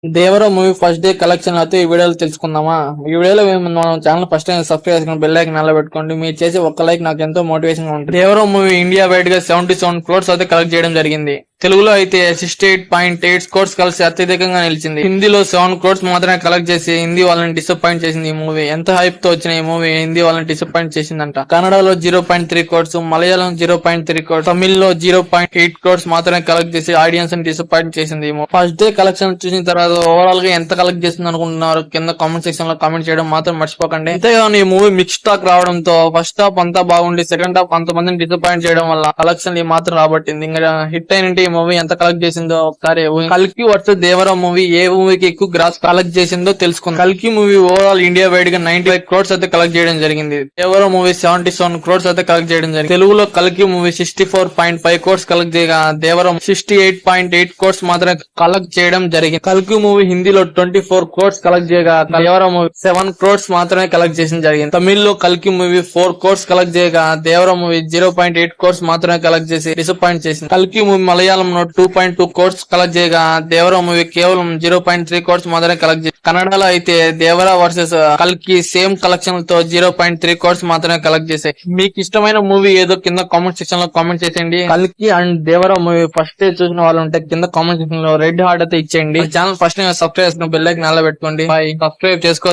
Devara movie first day collection అయితే ఈ వీడియోలో తెలుసుకుందామా. ఈ వీడియోలో మనం ఛానల్ ఫస్ట్ టైం సబ్స్క్రైబ్ చేసుకుని బెల్ ఐకాన్ నల్ల పెట్టుకోండి. మీరు చేసే ఒక్క లైక్ నాకు ఎంతో మోటివేషన్ గా ఉంటుంది. దేవరా మూవీ ఇండియా వైడ్ గా 77 crores అయితే కలెక్ట్ చేయడం జరిగింది. తెలుగులో అయితే 68.8 crores కలిసి అత్యధికంగా నిలిచింది. హిందీలో 7 crores మాత్రమే కలెక్ట్ చేసి హిందీ వాళ్ళని డిసప్పాయింట్ చేసింది ఈ మూవీ. ఎంత హైప్ తో వచ్చిన ఈ మూవీ హిందీ వాళ్ళని డిసప్పాయింట్ చేసిందంట. కన్నడలో 0.3 crores, మలయాళం 0.3 crores, తమిళ్లో 0.8 crores మాత్రమే కలెక్ట్ చేసి ఆడియన్స్ ని డిసప్పాయింట్ చేసింది. ఫస్ట్ డే కలెక్షన్ చూసిన తర్వాత ఓవరాల్ గా ఎంత కలెక్ట్ చేస్తుంది అనుకుంటున్నారు కింద కామెంట్ సెక్షన్ లో కామెంట్ చేయడం మాత్రం మర్చిపోకండి. అంతేగాని ఈ మూవీ మిక్స్ టాక్ రావడంతో ఫస్ట్ హాఫ్ అంతా బాగుండి సెకండ్ హాఫ్ కొంతమందిని డిసప్పాయింట్ చేయడం వల్ల కలెక్షన్ మాత్రం రాబట్టింది. ఇంకా హిట్ అయిన ఈ మూవీ ఎంత కలెక్ట్ చేసిందో ఒకసారి కల్కి వర్సెస్ దేవరా మూవీ ఏ మూవీకి ఎక్కువ గ్రాస్ కలెక్ట్ చేసిందో తెలుసుకుందాం. కల్కి మూవీ ఓవరాల్ ఇండియా వైడ్ గా 95 crores అయితే కలెక్ట్ చేయడం జరిగింది. దేవరా మూవీ 77 crores అయితే కలెక్ట్ చేయడం జరిగింది. తెలుగులో కల్కి మూవీ 64.5 crores కలెక్ట్ చేయగా దేవరా 68.8 crores మాత్రమే కలెక్ట్ చేయడం జరిగింది. కల్కి మూవీ హిందీలో 24 crores కలెక్ట్ చేయగా దేవరా మూవీ 7 crores మాత్రమే కలెక్ట్ చేసిన జరిగింది. తమిళ్లో కల్కి మూవీ 4 crores కలెక్ట్ చేయగా దేవరా మూవీ 0.8 crores మాత్రమే కలెక్ట్ చేసి డిసప్పాయింట్ చేసింది. కల్కి మూవీ మలయాళంలో 2.2 crores కలెక్ట్ చేయగా దేవరా మూవీ కేవలం 0.3 crores మాత్రమే కలెక్ట్ చేసింది. కన్నడలో అయితే దేవరా వర్సెస్ కల్కి సేమ్ కలెక్షన్ తో 0.3 crores మాత్రమే కలెక్ట్ చేశాయి. మీకు ఇష్టమైన మూవీ ఏదో కింద కామెంట్ సెక్షన్ లో కామెంట్ చేసేయండి. కల్కి and Devara movie first day చూసిన వాళ్ళు ఉంటే కింద కామెంట్ సెక్షన్ లో రెడ్ హార్ట్ అయితే ఇచ్చేయండి. ఛానల్ ఫస్ట్ సబ్స్క్రైబ్ చేసుకుని బెల్ ఐకాన్ నల్ల పెట్టుకోండి. సబ్స్క్రైబ్ చేసుకో.